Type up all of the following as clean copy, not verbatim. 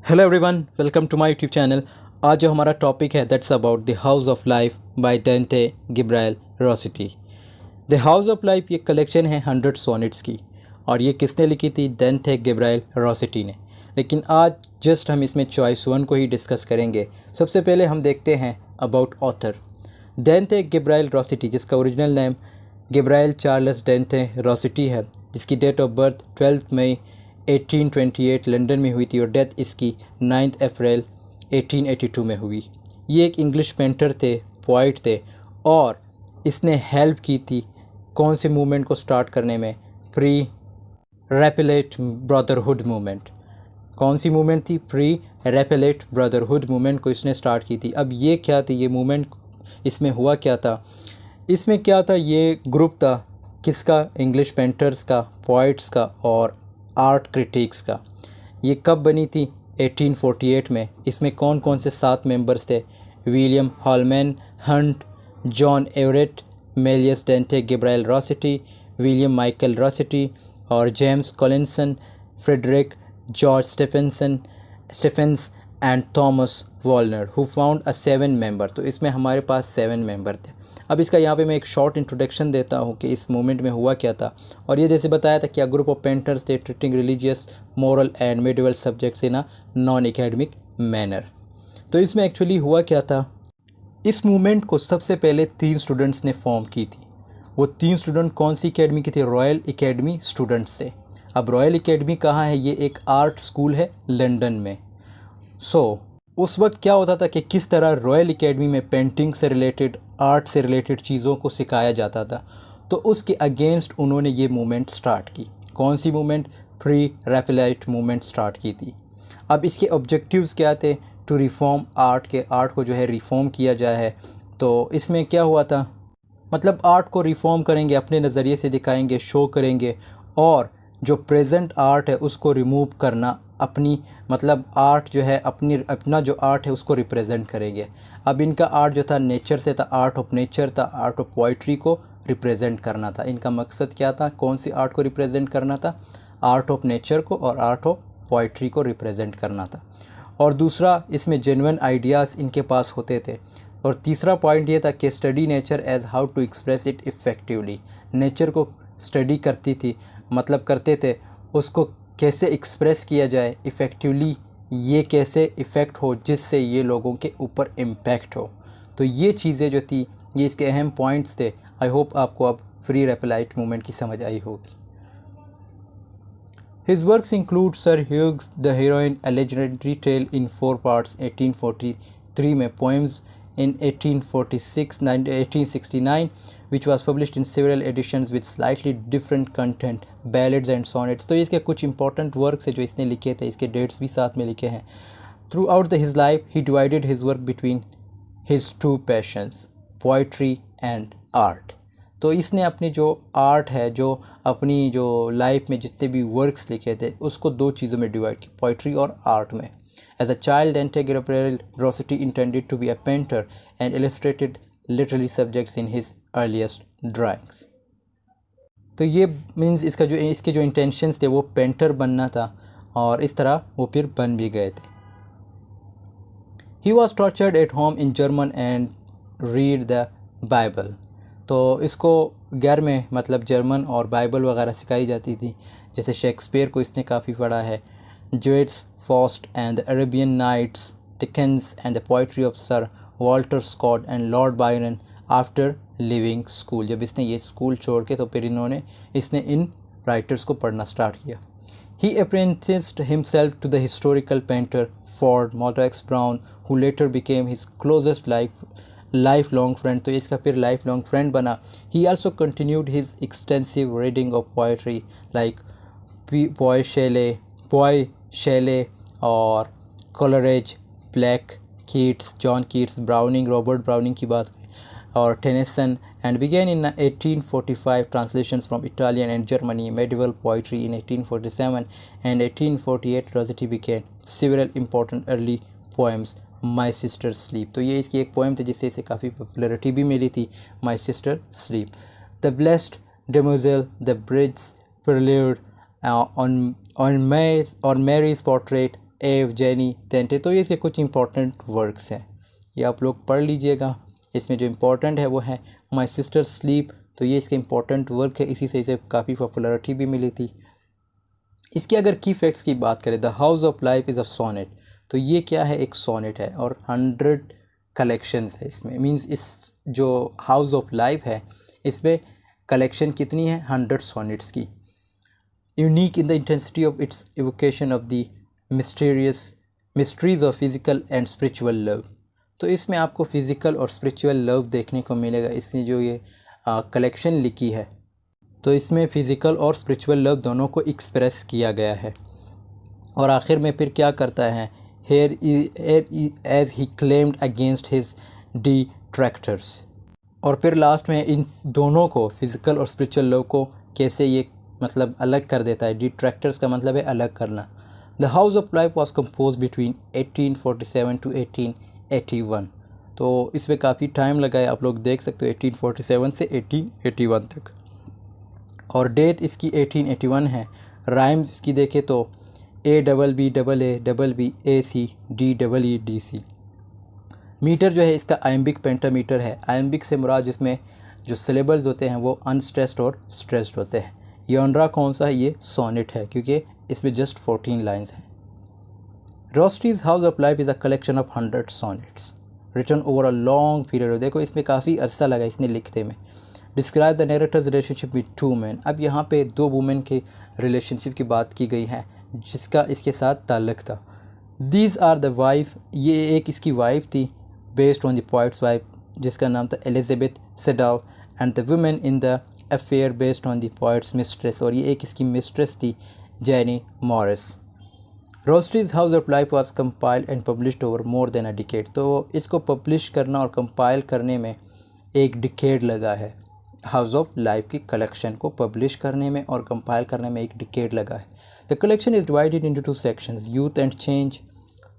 Hello everyone, welcome to my YouTube channel. आज जो हमारा टॉपिक है that's about the house of life by Dante Gabriel Rossetti. The house of life ये collection है 100 sonnets की, और ये किसने लिखी थी? डेंटे गिब्रायल रोसिटी ने। लेकिन आज जस्ट हम इसमें चॉइस 1 को ही डिस्कस करेंगे। सबसे पहले हम देखते हैं about author Dante Gabriel Rossetti, जिसका original name Gabriel Charles Dante Rossetti है, जिसकी डेट ऑफ बर्थ 12 मई 1828 लंदन में हुई थी और डेथ इसकी 9 अप्रैल 1882 में हुई। ये एक इंग्लिश पेंटर थे, पोइट थे, और इसने हेल्प की थी कौन से मूवमेंट को स्टार्ट करने में? Pre Raphaelite brotherhood movement. कौन सी मूवमेंट थी? प्री रैपेलेट ब्रदरहुड मूवमेंट को इसने स्टार्ट की थी। अब ये क्या थी? ये मूवमेंट, इसमें हुआ क्या था? इसमें क्या था? ये ग्रुप था किसका? इंग्लिश पेंटर्स का, पोइट्स का और आर्ट क्रिटिक्स का। ये कब बनी थी? 1848 में। इसमें कौन कौन से 7 मेंबर्स थे? William Holman Hunt, John Everett, Millais Dante Gabriel Rossetti, William Michael Rossetti और James Collinson, Frederick George Stephens and Thomas Woolner who found a 7 member. तो इसमें हमारे पास 7 मेंबर थे। अब इसका यहाँ पे मैं एक शॉर्ट इंट्रोडक्शन देता हूँ कि इस मूवमेंट में हुआ क्या था। और ये जैसे बताया था, क्या ग्रुप ऑफ पेंटर्स थे treating religious, moral and medieval subjects in a non academic manner. तो इसमें एक्चुअली हुआ क्या था? इस मूवमेंट को सबसे पहले 3 स्टूडेंट्स ने फॉर्म की थी। वो 3 स्टूडेंट कौन सी एकेडमी के थे? रॉयल एकेडमी स्टूडेंट्स से। अब रॉयल एकेडमी कहाँ है? ये एक आर्ट स्कूल है लंदन में। उस वक्त क्या होता था कि किस तरह रॉयल एकेडमी में पेंटिंग से रिलेटेड, आर्ट से रिलेटेड चीज़ों को सिखाया जाता था। तो उसके अगेंस्ट उन्होंने ये मूवमेंट स्टार्ट की। कौन सी मूवमेंट? प्री रैपेलाइट मूवमेंट स्टार्ट की थी। अब इसके ऑब्जेक्टिव्स क्या थे? टू रिफॉर्म आर्ट, के आर्ट को जो है रिफॉर्म किया जाए है। तो इसमें क्या हुआ था? मतलब आर्ट को रिफॉर्म करेंगे, अपने नज़रिए से दिखाएंगे, शो करेंगे, और जो प्रेजेंट आर्ट है उसको रिमूव करना, अपनी मतलब आर्ट जो है अपना जो आर्ट है उसको रिप्रेजेंट करेंगे। अब इनका आर्ट जो था नेचर से था, आर्ट ऑफ नेचर था, आर्ट ऑफ पोइट्री को रिप्रेजेंट करना था। इनका मकसद क्या था? कौन सी आर्ट को रिप्रेजेंट करना था? आर्ट ऑफ नेचर को और आर्ट ऑफ पोइट्री को रिप्रेजेंट करना था। और दूसरा, इसमें जेन्युइन आइडियाज़ इनके पास होते थे। और तीसरा पॉइंट ये था कि study nature as how to express it effectively. Nature को स्टडी करती थी, मतलब करते थे, उसको कैसे एक्सप्रेस किया जाए इफ़ेक्टिवली, ये कैसे इफ़ेक्ट हो जिससे ये लोगों के ऊपर इम्पैक्ट हो। तो ये चीज़ें जो थी, ये इसके अहम पॉइंट्स थे। आई होप आपको अब फ्री रैपेलाइट मूवमेंट की समझ आई होगी। His works include Sir Hugh's The Heroine, a legendary tale in 4 parts, 1843 में, poems in 1846, 1869, which was published in several editions with slightly different content, ballads and sonnets। तो इसके कुछ important works है जो इसने लिखे थे, इसके dates भी साथ में लिखे हैं। Throughout his life, he divided his work between his 2 passions, poetry and art। तो इसने अपनी जो आर्ट है, जो अपनी जो लाइफ में जितने भी वर्क्स लिखे थे, उसको 2 चीज़ों में डिवाइड किया, पोइट्री और आर्ट में। As a child Dante Gabriel Rossetti intended to be a painter and illustrated literary subjects in his earliest drawings. तो ये मीन्स इसके जो इंटेंशंस थे वो पेंटर बनना था, और इस तरह वो फिर बन भी गए थे। He was tortured at home in German and read the Bible. तो इसको घर में मतलब जर्मन और बाइबल वगैरह सिखाई जाती थी। जैसे शेक्सपियर को इसने काफ़ी पढ़ा है, Goethe's Faust and the Arabian Nights, Dickens and the poetry of sir Walter Scott and lord Byron after living school. जब इसने ये स्कूल छोड़ के तो फिर इसने इन राइटर्स को पढ़ना स्टार्ट किया। He apprenticed himself to the historical painter Ford Madox Brown, who later became his closest lifelong friend। तो इसका फिर lifelong friend बना। He also continued his extensive reading of poetry like Poy Shelley और Coleridge, Black, Keats, John Keats, Browning, Robert Browning की बात और Tennyson, and began in 1845 translations from Italian and Germany, medieval poetry in 1847 and 1848 Rossetti began several important early poems, My Sister Sleep। तो ये इसकी एक poem थी जिससे इसे काफ़ी पॉपुलैरिटी भी मिली थी, My Sister Sleep, The Blessed Demoiselle, The Bridge's Prelude, on Mary's Portrait, एव, जेनी, तेंटे। तो ये इसके कुछ इंपॉर्टेंट वर्क्स हैं, ये आप लोग पढ़ लीजिएगा। इसमें जो इम्पोर्टेंट है वो है माई सिस्टर स्लीप, तो ये इसके इम्पोर्टेंट वर्क है, इसी से इसे काफ़ी पॉपुलरिटी भी मिली थी। इसके अगर की फैक्ट्स की बात करें, the house of life is a sonnet, तो ये क्या है, एक सोनेट है और 100 कलेक्शंस है इसमें। मींस इस जो हाउस ऑफ लाइफ है इसमें कलेक्शन कितनी है, 100 सोनेट्स की। Unique in the intensity of its evocation of the mysteries of physical and spiritual love, तो इसमें आपको फ़िज़िकल और स्पिरिचुअल लव देखने को मिलेगा। इसने जो ये कलेक्शन लिखी है तो इसमें फ़िज़िकल और स्पिरिचुअल लव दोनों को एक्सप्रेस किया गया है। और आखिर में फिर क्या करता है, here as he claimed against his detractors, और फिर लास्ट में इन दोनों को फ़िज़िकल और स्पिरिचुअल लव को कैसे ये मतलब अलग कर देता है। डिट्रैक्टर्स का मतलब है अलग करना। The house of Life was compose between 1847 to 1881, तो इसमें काफ़ी टाइम लगा है, आप लोग देख सकते हो 1847 से 1881 तक, और डेट इसकी 1881 है। राइम्स इसकी देखें तो ABBAAABACDEEDC। मीटर जो है इसका आयम्बिक पेंटामीटर है। आयम्बिक से मुराद जिसमें जो सिलेबल्स होते हैं वो अनस्ट्रेस्ड और स्ट्रेस्ड होते हैं। यॉनरा कौन सा है, ये सोनेट है क्योंकि इसमें जस्ट 14 लाइंस हैं। Rossetti's house of life is a collection of 100 sonnets written over a long period. देखो इसमें काफ़ी अरसा लगा इसने लिखते में। Describe the narrator's relationship with 2 men। अब यहाँ पे 2 वुमेन के रिलेशनशिप की बात की गई है जिसका इसके साथ ताल्लुक़ था। दीज आर द वाइफ, ये एक इसकी वाइफ थी based on the poet's wife जिसका नाम था Elizabeth Siddal, and the women in the affair based on the poet's mistress, और ये एक इसकी मिस्ट्रेस थी Janey Morris. Rossetti's house of life was compiled and published over more than a decade, तो इसको पब्लिश करना और कंपाइल करने में एक डिकेड लगा है। हाउस ऑफ लाइफ की कलेक्शन को पब्लिश करने में और कंपाइल करने में एक डिकेड लगा है। The collection is divided into 2 sections, youth and change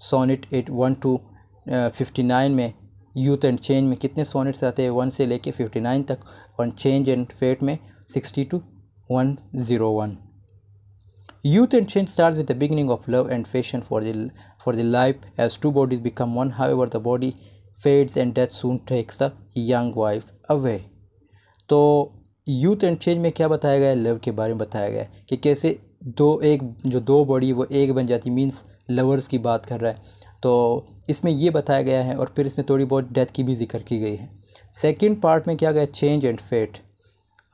sonnet 1 to 59 में यूथ एंड चेंज में कितने सोनेट्स आते हैं, 1 से लेके 59 तक, और चेंज एंड फेट में 60 to 101। Youth and change starts with the beginning of love and passion for the life as 2 bodies become one. However, the body fades and death soon takes the young wife away. तो youth and change में क्या बताया गया है, love के बारे में बताया गया है कि कैसे दो बॉडी वो एक बन जाती, मींस लवर्स की बात कर रहा है। तो इसमें ये बताया गया है, और फिर इसमें थोड़ी बहुत डेथ की भी जिक्र की गई है। सेकंड पार्ट में क्या गया, चेंज एंड फेट,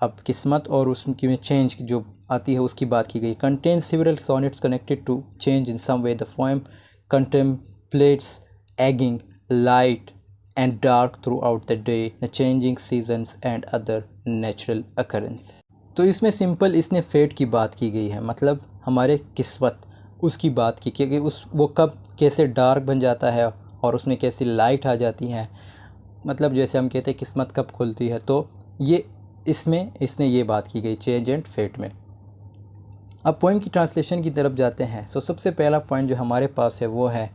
अब किस्मत और उसकी में चेंज जो आती है उसकी बात की गई। Contain several sonnets connected to change in some way. The poem contemplates ageing light and dark throughout the day, the changing seasons and other natural occurrence। तो इसमें सिंपल इसने फेट की बात की गई है, मतलब हमारे किस्मत उसकी बात की कि वो कब कैसे डार्क बन जाता है और उसमें कैसी लाइट आ जाती है, मतलब जैसे हम कहते हैं किस्मत कब खुलती है, तो ये इसमें इसने ये बात की गई चेंज एंड फेट में। अब पोइम की ट्रांसलेशन की तरफ जाते हैं। सो सबसे पहला पॉइंट जो हमारे पास है वो है,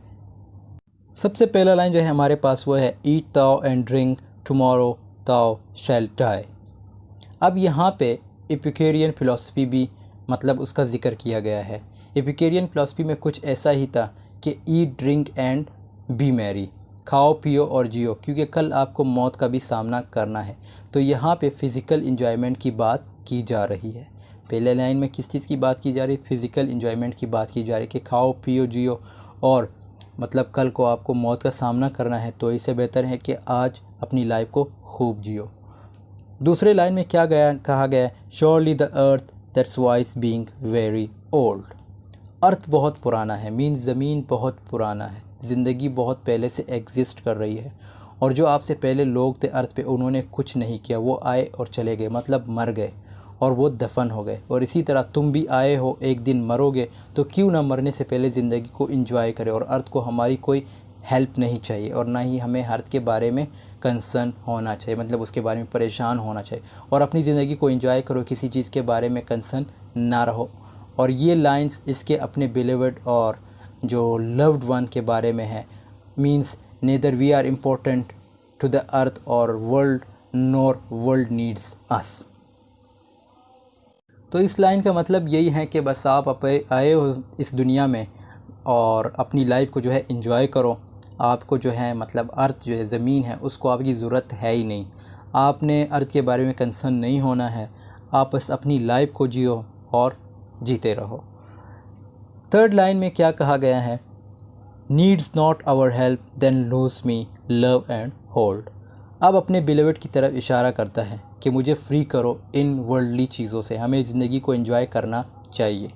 सबसे पहला लाइन जो है हमारे पास वो है, eat thou and drink tomorrow thou shall die. अब यहाँ पे एपिक्यूरियन फ़िलासफ़ी भी मतलब उसका ज़िक्र किया गया है। एपिक्यूरियन फ़िलासफ़ी में कुछ ऐसा ही था कि eat drink and B Mary, खाओ पियो और जियो, क्योंकि कल आपको मौत का भी सामना करना है। तो यहाँ पे फ़िज़िकल इन्जॉयमेंट की बात की जा रही है। पहले लाइन में किस चीज़ की बात की जा रही है, फ़िज़िकल इन्जॉयमेंट की बात की जा रही है कि खाओ पियो जियो, और मतलब कल को आपको मौत का सामना करना है, तो इससे बेहतर है कि आज अपनी लाइफ को खूब जियो। दूसरे लाइन में क्या कहा गया है, surely the earth that's wise being very old. Earth बहुत पुराना है, मीन्स ज़मीन बहुत पुराना है, ज़िंदगी बहुत पहले से एग्जिस्ट कर रही है, और जो आपसे पहले लोग थे अर्थ पे उन्होंने कुछ नहीं किया, वो आए और चले गए, मतलब मर गए और वो दफन हो गए। और इसी तरह तुम भी आए हो, एक दिन मरोगे, तो क्यों ना मरने से पहले ज़िंदगी को एंजॉय करें। और अर्थ को हमारी कोई हेल्प नहीं चाहिए, और ना ही हमें अर्थ के बारे में कंसर्न होना चाहिए, मतलब उसके बारे में परेशान होना चाहिए, और अपनी ज़िंदगी को एंजॉय करो, किसी चीज़ के बारे में कंसर्न ना रहो। और ये लाइंस इसके अपने बिलीवर्ड और जो लव्ड वन के बारे में है, means neither we are important to the earth और world nor world needs us. तो इस लाइन का मतलब यही है कि बस आप आए हो इस दुनिया में और अपनी लाइफ को जो है एंजॉय करो। आपको जो है मतलब अर्थ जो है ज़मीन है उसको आपकी ज़रूरत है ही नहीं। आपने अर्थ के बारे में कंसर्न नहीं होना है। आप बस अपनी लाइफ को जियो और जीते रहो। थर्ड लाइन में क्या कहा गया है, needs not our help then loose me love and hold. अब अपने बिलीवर्ड की तरफ इशारा करता है कि मुझे फ्री करो इन वर्ल्डली चीज़ों से, हमें ज़िंदगी को एंजॉय करना चाहिए।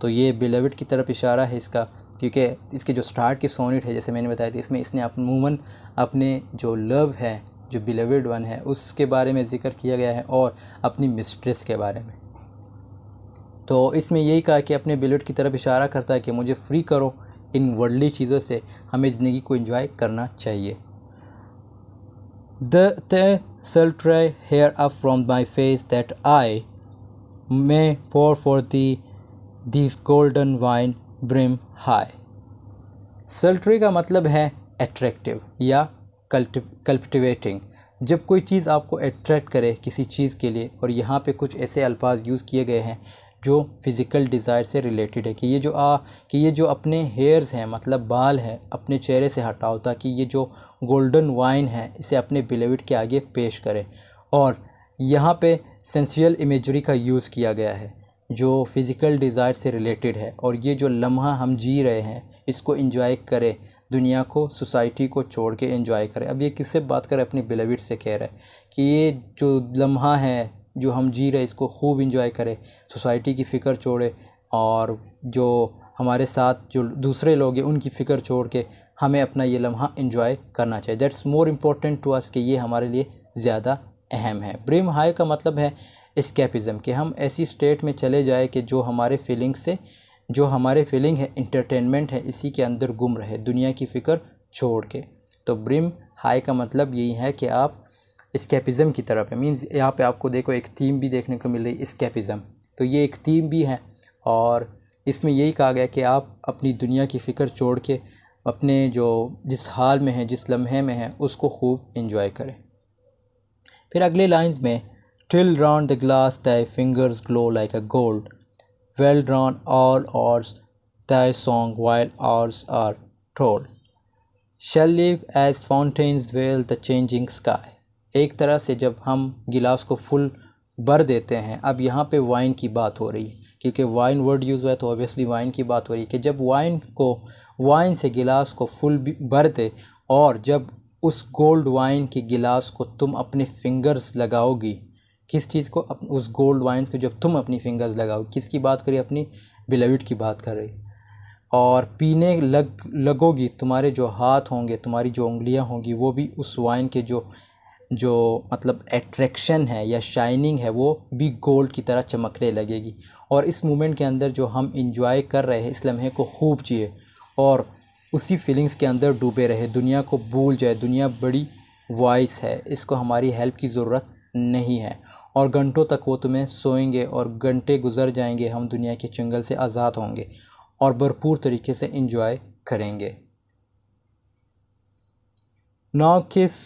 तो ये बिलीवर्ड की तरफ इशारा है इसका, क्योंकि इसके जो स्टार्ट की सोनेट है जैसे मैंने बताया था, इसमें इसने अमूमन अपने जो लव है, जो बिलीवर्ड वन है, उसके बारे में ज़िक्र किया गया है और अपनी मिस्ट्रेस के बारे में। तो इसमें यही कहा कि अपने बिलीवर्ड की तरफ इशारा करता है कि मुझे फ्री करो इन वर्ल्डली चीज़ों से, हमें ज़िंदगी को एंजॉय करना चाहिए। The sultry hair up from my face that I may pour for thee these golden wine brim high। सल्ट्री का मतलब है अट्रैक्टिव या कल्टिवेटिंग। जब कोई चीज़ आपको अट्रैक्ट करे किसी चीज़ के लिए, और यहाँ पे कुछ ऐसे अल्फाज यूज़ किए गए हैं जो फ़िज़िकल डिज़ायर से रिलेटेड है कि ये जो अपने हेयर्स हैं मतलब बाल हैं अपने चेहरे से हटाओ, ताकि ये जो गोल्डन वाइन है इसे अपने बिलीवर्ड के आगे पेश करें। और यहाँ पे सेंसुअल इमेजरी का यूज़ किया गया है जो फ़िज़िकल डिज़ायर से रिलेटेड है, और ये जो लम्हा हम जी रहे हैं इसको एंजॉय करें, दुनिया को सोसाइटी को छोड़ के एंजॉय करें। अब ये किससे बात करें, अपने बिलीवर्ड से कह रहा है कि ये जो लम्हा है जो हम जी रहे इसको खूब एंजॉय करें, सोसाइटी की फ़िक्र छोड़े, और जो हमारे साथ जो दूसरे लोग हैं उनकी फ़िक्र छोड़ के हमें अपना ये लम्हा एंजॉय करना चाहिए। That's more important to us, कि ये हमारे लिए ज़्यादा अहम है। ब्रिम हाई का मतलब है एस्केपिज़म, कि हम ऐसी स्टेट में चले जाए कि जो हमारे फीलिंग है इंटरटेनमेंट है इसी के अंदर गुम रहे, दुनिया की फ़िक्र छोड़ के। तो ब्रिम हाई का मतलब यही है कि आप एस्केपिज़म की तरफ है। मींस यहाँ पे आपको देखो एक थीम भी देखने को मिल रही, एस्केपिज़म, तो ये एक थीम भी है। और इसमें यही कहा गया कि आप अपनी दुनिया की फ़िक्र छोड़ के अपने जो जिस हाल में है, जिस लम्हे में है, उसको खूब एंजॉय करें। फिर अगले लाइंस में, till round the glass thy fingers glow like a gold, well drawn all hours thy song while hours are told, shall live as fountains well the changing sky. एक तरह से जब हम गिलास को फुल भर देते हैं, अब यहाँ पे वाइन की बात हो रही है क्योंकि वाइन वर्ड यूज़ हुआ है, तो ऑब्वियसली वाइन की बात हो रही है कि जब वाइन से गिलास को फुल भर दे, और जब उस गोल्ड वाइन के गिलास को तुम अपने फिंगर्स लगाओगी, किस चीज़ को, उस गोल्ड वाइन को जब तुम अपनी फिंगर्स लगाओगी, किसकी बात करी, अपनी बिलीवर्ड की बात कर रही, और पीने लगोगी, तुम्हारे जो हाथ होंगे, तुम्हारी जो उंगलियां होंगी, वो भी उस वाइन के जो मतलब एट्रैक्शन है या शाइनिंग है वो भी गोल्ड की तरह चमकने लगेगी। और इस मोमेंट के अंदर जो हम इंजॉय कर रहे हैं, इस लम्हे को खूब जिए और उसी फीलिंग्स के अंदर डूबे रहे, दुनिया को भूल जाए। दुनिया बड़ी वॉइस है, इसको हमारी हेल्प की ज़रूरत नहीं है, और घंटों तक वो तुम्हें सोएंगे और घंटे गुजर जाएंगे, हम दुनिया के चंगल से आज़ाद होंगे और भरपूर तरीके से इंजॉय करेंगे। नाउ किस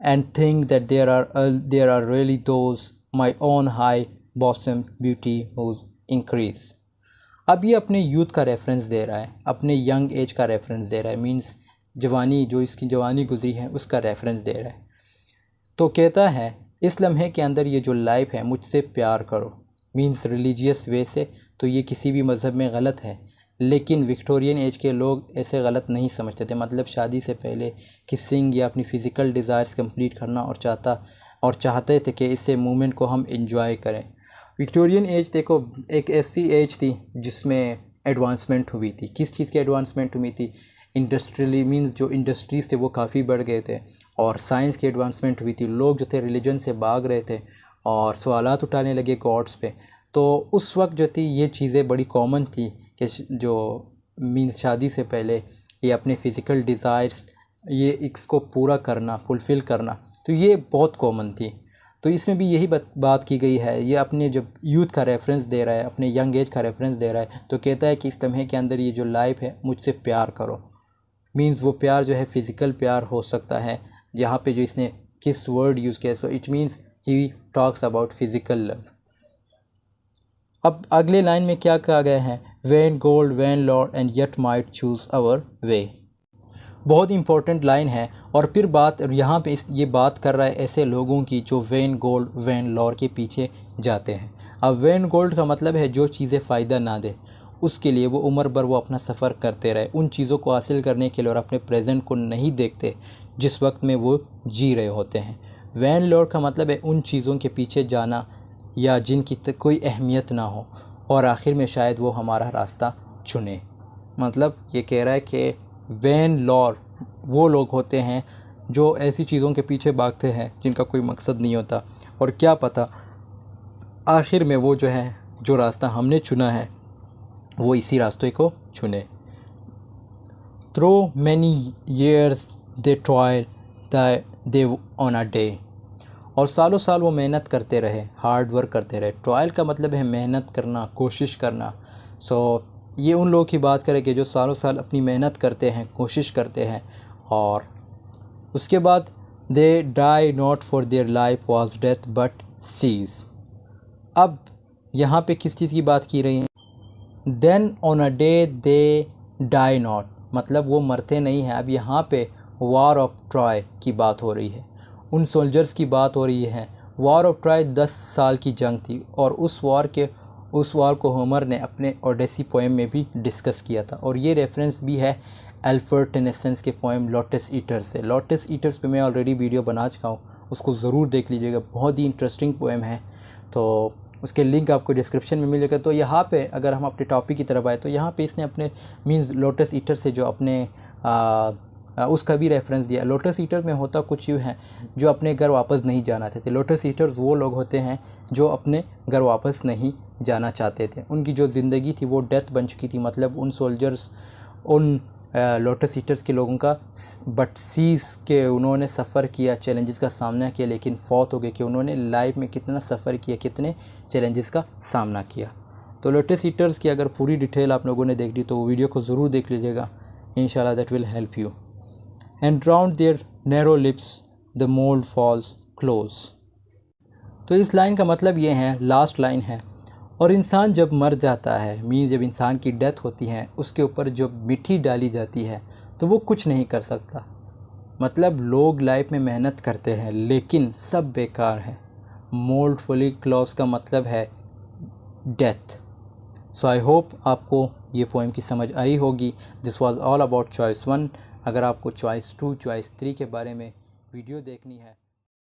and think that there are really those my own high bosom beauty whose increase। अब ये अपने यूथ का रेफरेंस दे रहा है, अपने यंग एज का रेफरेंस दे रहा है, मींस जवानी, जो इसकी जवानी गुजरी है उसका रेफरेंस दे रहा है। तो कहता है इस लम्हे के अंदर ये जो लाइफ है, मुझसे प्यार करो, मींस रिलीजियस वे से, तो ये किसी भी मज़हब में गलत है, लेकिन विक्टोरियन एज के लोग ऐसे गलत नहीं समझते थे। मतलब शादी से पहले किसिंग या अपनी फ़िज़िकल डिज़ायर्स कंप्लीट करना और चाहते थे कि इससे मूवमेंट को हम इंजॉय करें। विक्टोरियन एज देखो एक ऐसी एज थी जिसमें एडवांसमेंट हुई थी। किस चीज़ की एडवांसमेंट हुई थी? इंडस्ट्रियली, मींस जो इंडस्ट्रीज़ थे वो काफ़ी बढ़ गए थे, और साइंस की एडवांसमेंट हुई थी। लोग जो थे रिलीजन से भाग रहे थे और सवालात उठाने लगे गॉड्स पे। तो उस वक्त जो थी ये चीज़ें बड़ी कॉमन थी कि जो मींस शादी से पहले ये अपने फ़िज़िकल डिज़ायर्स ये इसको पूरा करना, फुलफ़िल करना, तो ये बहुत कॉमन थी। तो इसमें भी यही बात की गई है। ये अपने जब यूथ का रेफरेंस दे रहा है, अपने यंग एज का रेफरेंस दे रहा है, तो कहता है कि इस लम्हे के अंदर ये जो लाइफ है, मुझसे प्यार करो। मींस वो प्यार जो है फ़िज़िकल प्यार हो सकता है, यहाँ पे जो इसने किस वर्ड यूज़ किया, so it means he talks about physical love. अब अगले लाइन में क्या कहा गया है, when gold when lord and yet might choose our way. बहुत इंपॉर्टेंट लाइन है। और फिर बात यहाँ पे ये बात कर रहा है ऐसे लोगों की जो वेन गोल्ड वेन लॉर के पीछे जाते हैं। अब वेन गोल्ड का मतलब है जो चीज़ें फ़ायदा ना दे उसके लिए वो उम्र भर वो अपना सफ़र करते रहे उन चीज़ों को हासिल करने के लिए, और अपने प्रेजेंट को नहीं देखते जिस वक्त में वो जी रहे होते हैं। वैन लॉर का मतलब है उन चीज़ों के पीछे जाना या जिनकी कोई अहमियत ना हो और आखिर में शायद वो हमारा रास्ता चुने। मतलब ये कह रहा है कि वैन लॉर वो लोग होते हैं जो ऐसी चीज़ों के पीछे भागते हैं जिनका कोई मकसद नहीं होता, और क्या पता आखिर में वो जो है जो रास्ता हमने चुना है वो इसी रास्ते को चुने। Through many years they toil they on a day, और सालों साल वो मेहनत करते रहे, हार्ड वर्क करते रहे। टॉयल का मतलब है मेहनत करना, कोशिश करना। ये उन लोगों की बात करें कि जो सालों साल अपनी मेहनत करते हैं, कोशिश करते हैं, और उसके बाद they die not for their life was death but cease. अब यहाँ पे किस चीज़ की बात की रही है, then on a day they die not, मतलब वो मरते नहीं हैं। अब यहाँ पे वॉर ऑफ ट्रॉय की बात हो रही है, उन सोल्जर्स की बात हो रही है। वॉर ऑफ ट्रॉय 10 साल की जंग थी, और उस वॉर को होमर ने अपने ओडेसी पोएम में भी डिस्कस किया था, और ये रेफरेंस भी है अल्फ्रेड टेनिसन के पोएम लोटस ईटर्स से। लोटस ईटर्स पे मैं ऑलरेडी वीडियो बना चुका हूँ, उसको ज़रूर देख लीजिएगा, बहुत ही इंटरेस्टिंग पोएम है। तो उसके लिंक आपको डिस्क्रिप्शन में मिलेगा। तो यहाँ पे अगर हम अपने टॉपिक की तरफ आए तो यहाँ पे इसने अपने मींस लोटस ईटर से जो अपने उसका भी रेफरेंस दिया। लोटस ईटर में होता कुछ यूँ है जो अपने घर वापस नहीं जाना चाहते। लोटस ईटर्स वो लोग होते हैं जो अपने घर वापस नहीं जाना चाहते थे, उनकी जो ज़िंदगी थी वो डेथ बन चुकी थी। मतलब उन सोल्जर्स, उन लोटस ईटर्स के लोगों का बट सीज़ के उन्होंने सफ़र किया, चैलेंजेस का सामना किया, लेकिन फौत हो गए कि उन्होंने लाइफ में कितना सफ़र किया, कितने चैलेंजेस का सामना किया। तो लोटस ईटर्स की अगर पूरी डिटेल आप लोगों ने देख ली तो वो वीडियो को ज़रूर देख लीजिएगा, इंशाल्लाह that will help you. And round their narrow lips the mould falls close. तो इस लाइन का मतलब ये है, लास्ट लाइन है, और इंसान जब मर जाता है, मीन्स जब इंसान की डेथ होती है, उसके ऊपर जब मिट्टी डाली जाती है तो वो कुछ नहीं कर सकता। मतलब लोग लाइफ में मेहनत करते हैं लेकिन सब बेकार है। मोल्ड फुली क्लोज का मतलब है डेथ। सो आई होप आपको ये पोएम की समझ आई होगी। This was all about choice 1। अगर आपको चॉइस 2, चॉइस 3 के बारे में वीडियो देखनी है